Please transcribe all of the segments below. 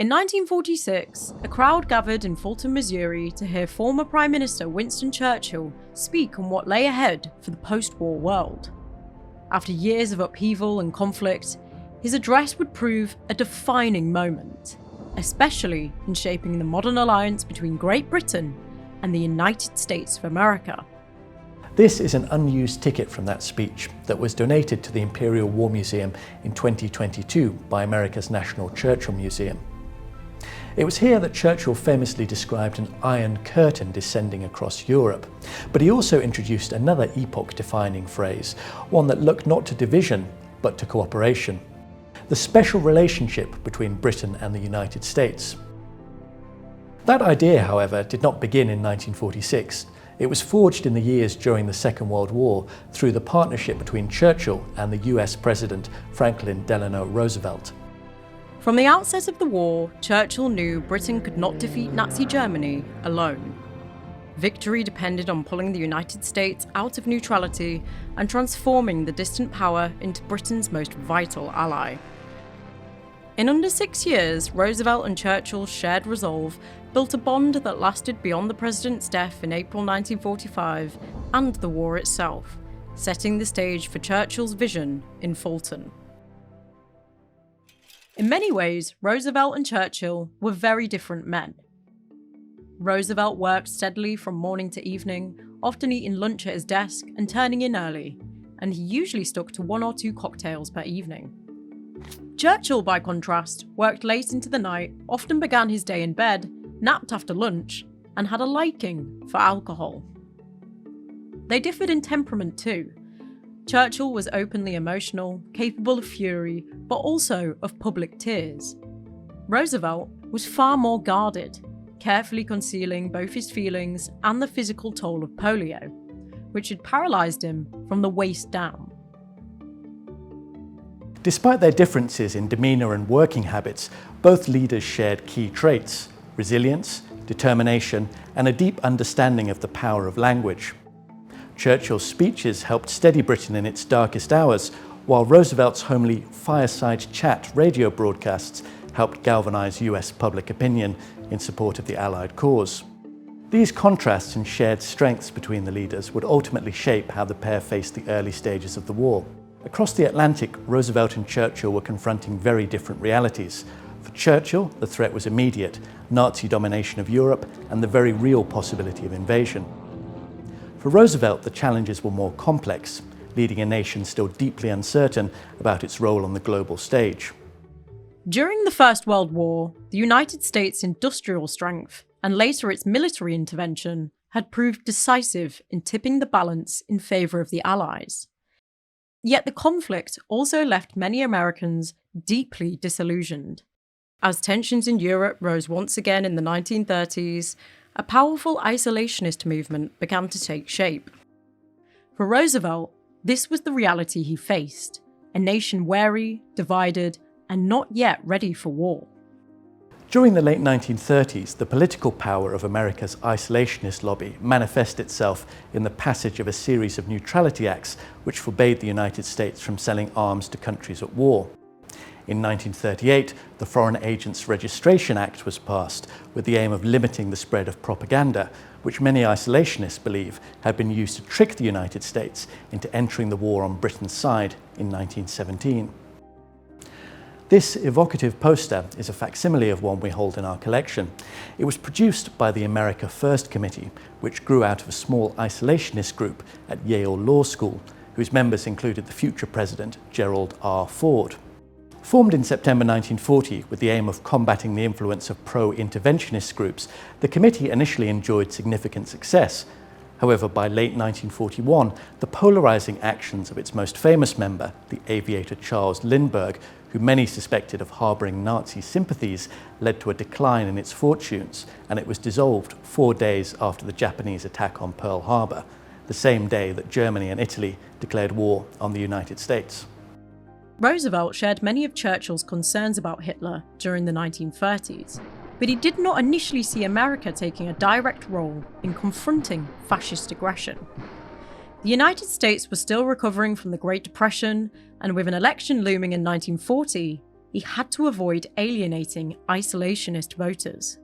In 1946, a crowd gathered in Fulton, Missouri to hear former Prime Minister Winston Churchill speak on what lay ahead for the post-war world. After years of upheaval and conflict, his address would prove a defining moment, especially in shaping the modern alliance between Great Britain and the United States of America. This is an unused ticket from that speech that was donated to the Imperial War Museum in 2022 by America's National Churchill Museum. It was here that Churchill famously described an iron curtain descending across Europe, but he also introduced another epoch-defining phrase, one that looked not to division, but to cooperation: the special relationship between Britain and the United States. That idea, however, did not begin in 1946. It was forged in the years during the Second World War through the partnership between Churchill and the US President Franklin Delano Roosevelt. From the outset of the war, Churchill knew Britain could not defeat Nazi Germany alone. Victory depended on pulling the United States out of neutrality and transforming the distant power into Britain's most vital ally. In under 6 years, Roosevelt and Churchill's shared resolve built a bond that lasted beyond the president's death in April 1945 and the war itself, setting the stage for Churchill's vision in Fulton. In many ways, Roosevelt and Churchill were very different men. Roosevelt worked steadily from morning to evening, often eating lunch at his desk and turning in early, and he usually stuck to 1 or 2 cocktails per evening. Churchill, by contrast, worked late into the night, often began his day in bed, napped after lunch, and had a liking for alcohol. They differed in temperament too. Churchill was openly emotional, capable of fury, but also of public tears. Roosevelt was far more guarded, carefully concealing both his feelings and the physical toll of polio, which had paralysed him from the waist down. Despite their differences in demeanour and working habits, both leaders shared key traits: resilience, determination, and a deep understanding of the power of language. Churchill's speeches helped steady Britain in its darkest hours, while Roosevelt's homely fireside chat radio broadcasts helped galvanise US public opinion in support of the Allied cause. These contrasts and shared strengths between the leaders would ultimately shape how the pair faced the early stages of the war. Across the Atlantic, Roosevelt and Churchill were confronting very different realities. For Churchill, the threat was immediate: Nazi domination of Europe and the very real possibility of invasion. For Roosevelt, the challenges were more complex, leading a nation still deeply uncertain about its role on the global stage. During the First World War, the United States' industrial strength, and later its military intervention, had proved decisive in tipping the balance in favour of the Allies. Yet the conflict also left many Americans deeply disillusioned. As tensions in Europe rose once again in the 1930s, a powerful isolationist movement began to take shape. For Roosevelt, this was the reality he faced: a nation wary, divided, and not yet ready for war. During the late 1930s, the political power of America's isolationist lobby manifested itself in the passage of a series of Neutrality Acts which forbade the United States from selling arms to countries at war. In 1938, the Foreign Agents Registration Act was passed with the aim of limiting the spread of propaganda, which many isolationists believe had been used to trick the United States into entering the war on Britain's side in 1917. This evocative poster is a facsimile of one we hold in our collection. It was produced by the America First Committee, which grew out of a small isolationist group at Yale Law School, whose members included the future president, Gerald R. Ford. Formed in September 1940 with the aim of combating the influence of pro-interventionist groups, the committee initially enjoyed significant success. However, by late 1941, the polarising actions of its most famous member, the aviator Charles Lindbergh, who many suspected of harbouring Nazi sympathies, led to a decline in its fortunes, and it was dissolved 4 days after the Japanese attack on Pearl Harbor, the same day that Germany and Italy declared war on the United States. Roosevelt shared many of Churchill's concerns about Hitler during the 1930s, but he did not initially see America taking a direct role in confronting fascist aggression. The United States was still recovering from the Great Depression, and with an election looming in 1940, he had to avoid alienating isolationist voters.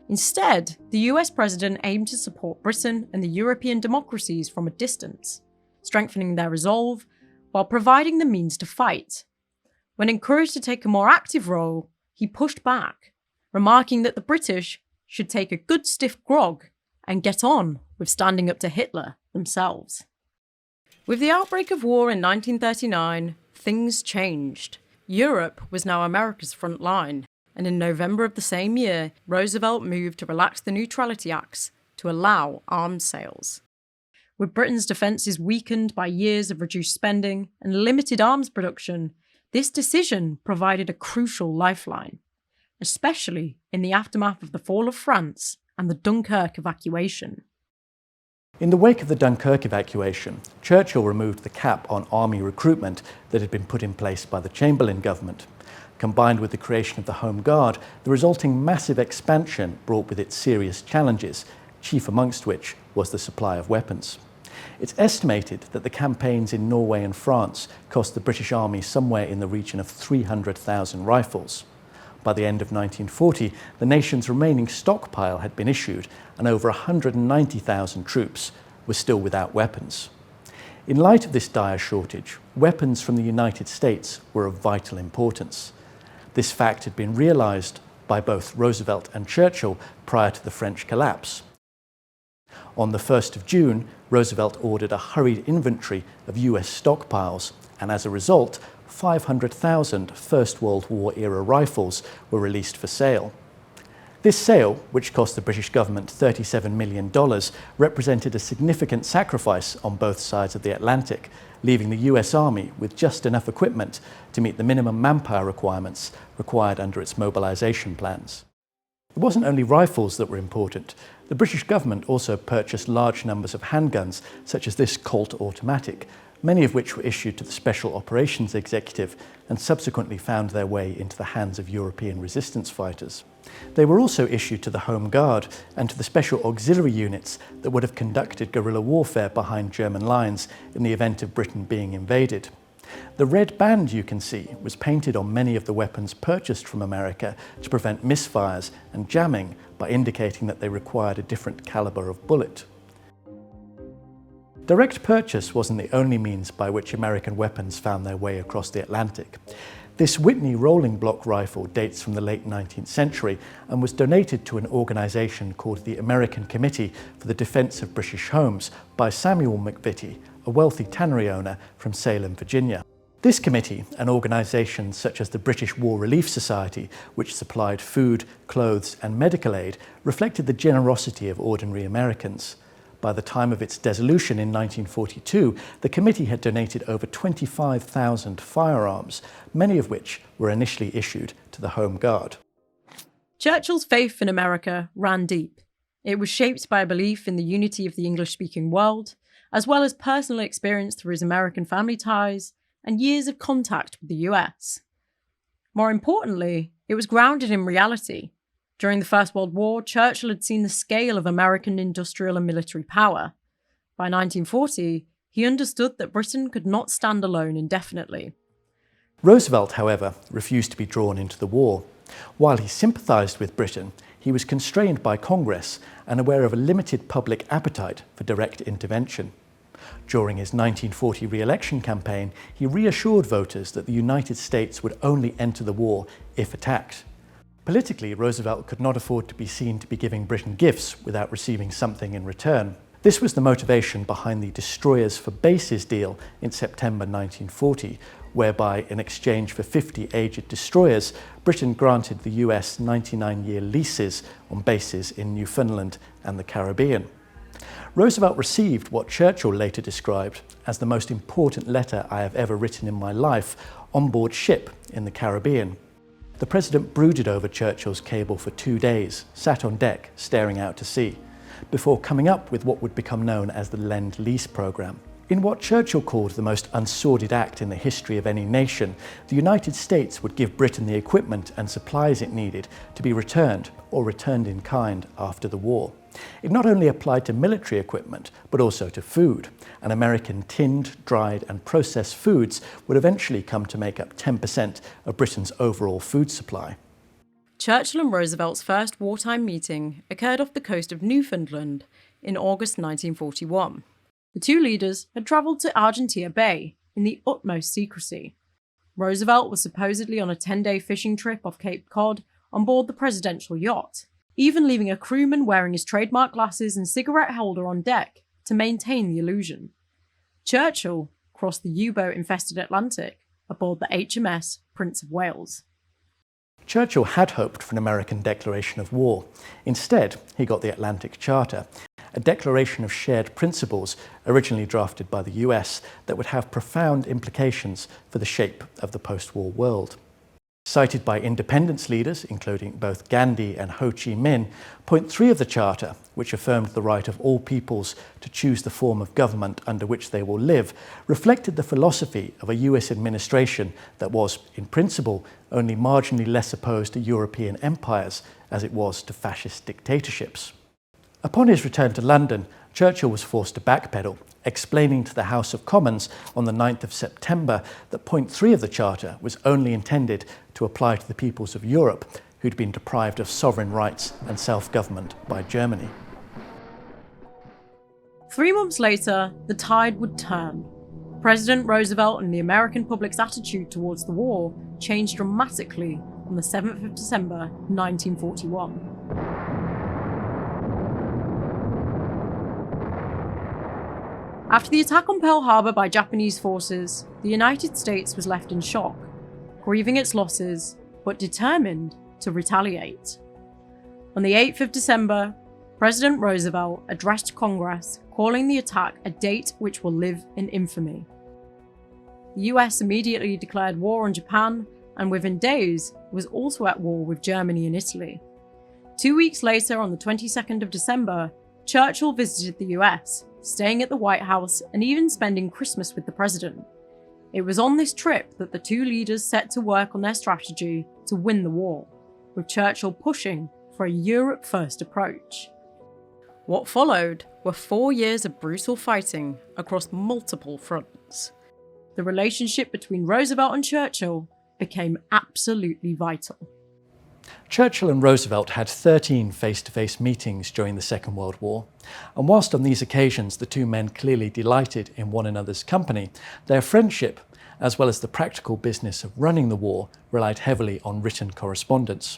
Instead, the US president aimed to support Britain and the European democracies from a distance, strengthening their resolve while providing the means to fight. When encouraged to take a more active role, he pushed back, remarking that the British should take a good stiff grog and get on with standing up to Hitler themselves. With the outbreak of war in 1939, things changed. Europe was now America's front line, and in November of the same year, Roosevelt moved to relax the Neutrality Acts to allow arms sales. With Britain's defences weakened by years of reduced spending and limited arms production, this decision provided a crucial lifeline, especially in the aftermath of the fall of France and the Dunkirk evacuation. In the wake of the Dunkirk evacuation, Churchill removed the cap on army recruitment that had been put in place by the Chamberlain government. Combined with the creation of the Home Guard, the resulting massive expansion brought with it serious challenges, chief amongst which was the supply of weapons. It's estimated that the campaigns in Norway and France cost the British Army somewhere in the region of 300,000 rifles. By the end of 1940, the nation's remaining stockpile had been issued, and over 190,000 troops were still without weapons. In light of this dire shortage, weapons from the United States were of vital importance. This fact had been realised by both Roosevelt and Churchill prior to the French collapse. On the 1st of June, Roosevelt ordered a hurried inventory of US stockpiles, and as a result, 500,000 First World War-era rifles were released for sale. This sale, which cost the British government $37 million, represented a significant sacrifice on both sides of the Atlantic, leaving the US Army with just enough equipment to meet the minimum manpower requirements required under its mobilisation plans. It wasn't only rifles that were important. The British government also purchased large numbers of handguns, such as this Colt automatic, many of which were issued to the Special Operations Executive and subsequently found their way into the hands of European resistance fighters. They were also issued to the Home Guard and to the special auxiliary units that would have conducted guerrilla warfare behind German lines in the event of Britain being invaded. The red band you can see was painted on many of the weapons purchased from America to prevent misfires and jamming by indicating that they required a different caliber of bullet. Direct purchase wasn't the only means by which American weapons found their way across the Atlantic. This Whitney rolling block rifle dates from the late 19th century and was donated to an organisation called the American Committee for the Defence of British Homes by Samuel McVitie, a wealthy tannery owner from Salem, Virginia. This committee, and organisations such as the British War Relief Society, which supplied food, clothes and medical aid, reflected the generosity of ordinary Americans. By the time of its dissolution in 1942, the committee had donated over 25,000 firearms, many of which were initially issued to the Home Guard. Churchill's faith in America ran deep. It was shaped by a belief in the unity of the English-speaking world, as well as personal experience through his American family ties and years of contact with the US. More importantly, it was grounded in reality. During the First World War, Churchill had seen the scale of American industrial and military power. By 1940, he understood that Britain could not stand alone indefinitely. Roosevelt, however, refused to be drawn into the war. While he sympathised with Britain, he was constrained by Congress and aware of a limited public appetite for direct intervention. During his 1940 re-election campaign, he reassured voters that the United States would only enter the war if attacked. Politically, Roosevelt could not afford to be seen to be giving Britain gifts without receiving something in return. This was the motivation behind the Destroyers for Bases deal in September 1940, whereby, in exchange for 50 aged destroyers, Britain granted the US 99-year leases on bases in Newfoundland and the Caribbean. Roosevelt received what Churchill later described as the most important letter I have ever written in my life on board ship in the Caribbean. The President brooded over Churchill's cable for 2 days, sat on deck, staring out to sea, before coming up with what would become known as the Lend-Lease programme. In what Churchill called the most unsordid act in the history of any nation, the United States would give Britain the equipment and supplies it needed to be returned or returned in kind after the war. It not only applied to military equipment, but also to food, and American tinned, dried and processed foods would eventually come to make up 10% of Britain's overall food supply. Churchill and Roosevelt's first wartime meeting occurred off the coast of Newfoundland in August 1941. The two leaders had travelled to Argentina Bay in the utmost secrecy. Roosevelt was supposedly on a 10-day fishing trip off Cape Cod on board the presidential yacht, even leaving a crewman wearing his trademark glasses and cigarette holder on deck to maintain the illusion. Churchill crossed the U-boat-infested Atlantic aboard the HMS Prince of Wales. Churchill had hoped for an American declaration of war. Instead, he got the Atlantic Charter, a declaration of shared principles originally drafted by the US that would have profound implications for the shape of the post-war world. Cited by independence leaders, including both Gandhi and Ho Chi Minh, point 3 of the Charter, which affirmed the right of all peoples to choose the form of government under which they will live, reflected the philosophy of a US administration that was, in principle, only marginally less opposed to European empires as it was to fascist dictatorships. Upon his return to London, Churchill was forced to backpedal, explaining to the House of Commons on the 9th of September that point 3 of the Charter was only intended to apply to the peoples of Europe who'd been deprived of sovereign rights and self-government by Germany. 3 months later, the tide would turn. President Roosevelt and the American public's attitude towards the war changed dramatically on the 7th of December 1941. After the attack on Pearl Harbor by Japanese forces, the United States was left in shock, grieving its losses, but determined to retaliate. On the 8th of December, President Roosevelt addressed Congress, calling the attack a date which will live in infamy. The US immediately declared war on Japan, and within days was also at war with Germany and Italy. 2 weeks later, on the 22nd of December, Churchill visited the US, staying at the White House and even spending Christmas with the president. It was on this trip that the two leaders set to work on their strategy to win the war, with Churchill pushing for a Europe-first approach. What followed were 4 years of brutal fighting across multiple fronts. The relationship between Roosevelt and Churchill became absolutely vital. Churchill and Roosevelt had 13 face-to-face meetings during the Second World War, and whilst on these occasions the two men clearly delighted in one another's company, their friendship, as well as the practical business of running the war, relied heavily on written correspondence.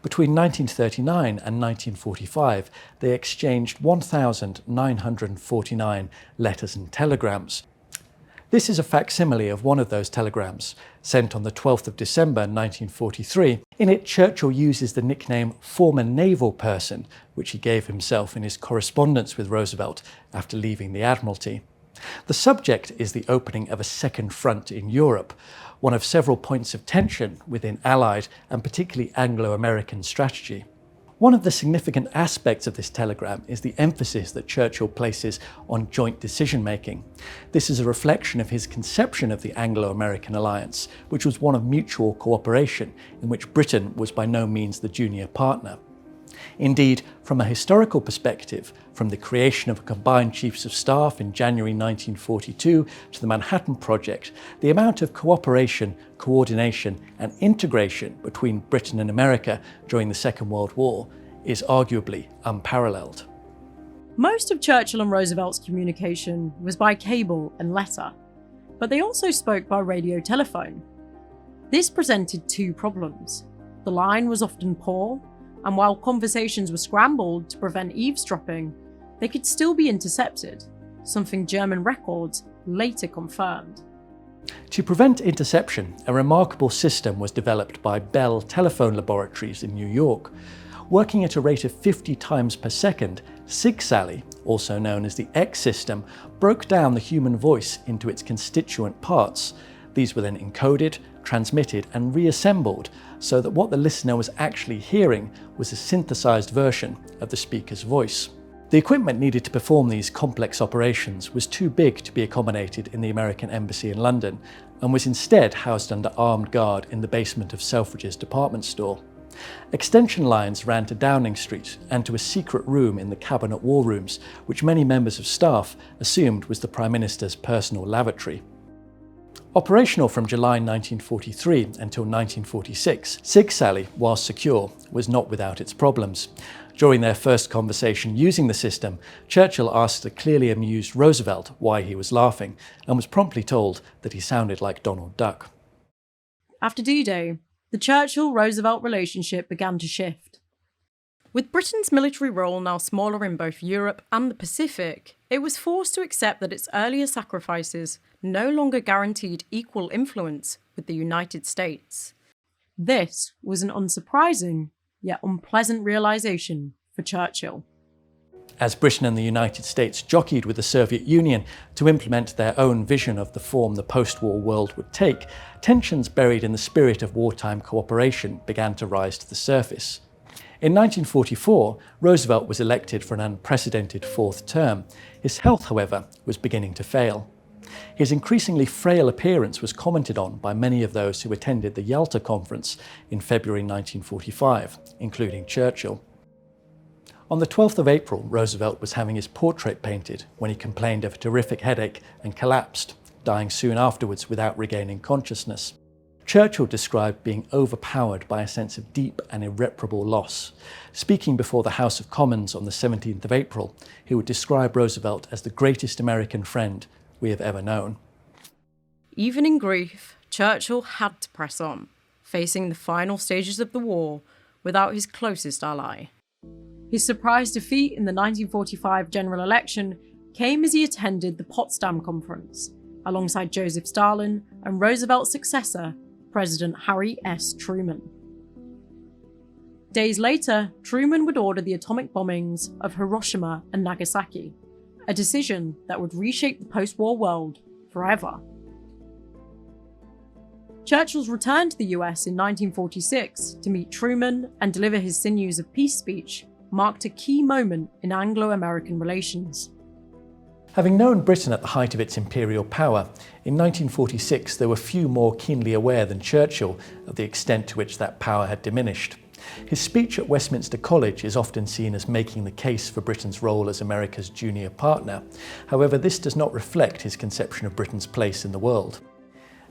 Between 1939 and 1945, they exchanged 1,949 letters and telegrams. This is a facsimile of one of those telegrams, sent on the 12th of December 1943. In it, Churchill uses the nickname former naval person, which he gave himself in his correspondence with Roosevelt after leaving the Admiralty. The subject is the opening of a second front in Europe, one of several points of tension within Allied and particularly Anglo-American strategy. One of the significant aspects of this telegram is the emphasis that Churchill places on joint decision-making. This is a reflection of his conception of the Anglo-American alliance, which was one of mutual cooperation, in which Britain was by no means the junior partner. Indeed, from a historical perspective, from the creation of a combined Chiefs of Staff in January 1942 to the Manhattan Project, the amount of cooperation, coordination and integration between Britain and America during the Second World War is arguably unparalleled. Most of Churchill and Roosevelt's communication was by cable and letter, but they also spoke by radio telephone. This presented two problems. The line was often poor, and while conversations were scrambled to prevent eavesdropping, they could still be intercepted, something German records later confirmed. To prevent interception, a remarkable system was developed by Bell Telephone Laboratories in New York. Working at a rate of 50 times per second, Sig-Sally, also known as the X system, broke down the human voice into its constituent parts. These were then encoded, transmitted and reassembled so that what the listener was actually hearing was a synthesized version of the speaker's voice. The equipment needed to perform these complex operations was too big to be accommodated in the American Embassy in London, and was instead housed under armed guard in the basement of Selfridge's department store. Extension lines ran to Downing Street and to a secret room in the Cabinet War Rooms, which many members of staff assumed was the Prime Minister's personal lavatory. Operational from July 1943 until 1946, Sig Sally, while secure, was not without its problems. During their first conversation using the system, Churchill asked a clearly amused Roosevelt why he was laughing, and was promptly told that he sounded like Donald Duck. After D-Day, the Churchill-Roosevelt relationship began to shift. With Britain's military role now smaller in both Europe and the Pacific, it was forced to accept that its earlier sacrifices no longer guaranteed equal influence with the United States. This was an unsurprising, yet unpleasant realisation for Churchill. As Britain and the United States jockeyed with the Soviet Union to implement their own vision of the form the post-war world would take, tensions buried in the spirit of wartime cooperation began to rise to the surface. In 1944, Roosevelt was elected for an unprecedented fourth term. His health, however, was beginning to fail. His increasingly frail appearance was commented on by many of those who attended the Yalta Conference in February 1945, including Churchill. On the 12th of April, Roosevelt was having his portrait painted when he complained of a terrific headache and collapsed, dying soon afterwards without regaining consciousness. Churchill described being overpowered by a sense of deep and irreparable loss. Speaking before the House of Commons on the 17th of April, he would describe Roosevelt as the greatest American friend we have ever known. Even in grief, Churchill had to press on, facing the final stages of the war without his closest ally. His surprise defeat in the 1945 general election came as he attended the Potsdam Conference, alongside Joseph Stalin and Roosevelt's successor, President Harry S. Truman. Days later, Truman would order the atomic bombings of Hiroshima and Nagasaki, a decision that would reshape the post-war world forever. Churchill's return to the US in 1946 to meet Truman and deliver his Sinews of Peace speech marked a key moment in Anglo-American relations. Having known Britain at the height of its imperial power, in 1946 there were few more keenly aware than Churchill of the extent to which that power had diminished. His speech at Westminster College is often seen as making the case for Britain's role as America's junior partner. However, this does not reflect his conception of Britain's place in the world.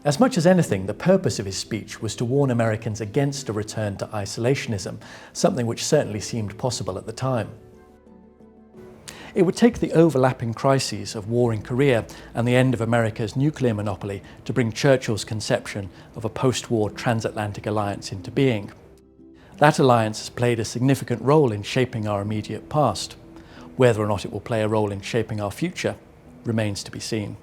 As much as anything, the purpose of his speech was to warn Americans against a return to isolationism, something which certainly seemed possible at the time. It would take the overlapping crises of war in Korea and the end of America's nuclear monopoly to bring Churchill's conception of a post-war transatlantic alliance into being. That alliance has played a significant role in shaping our immediate past. Whether or not it will play a role in shaping our future remains to be seen.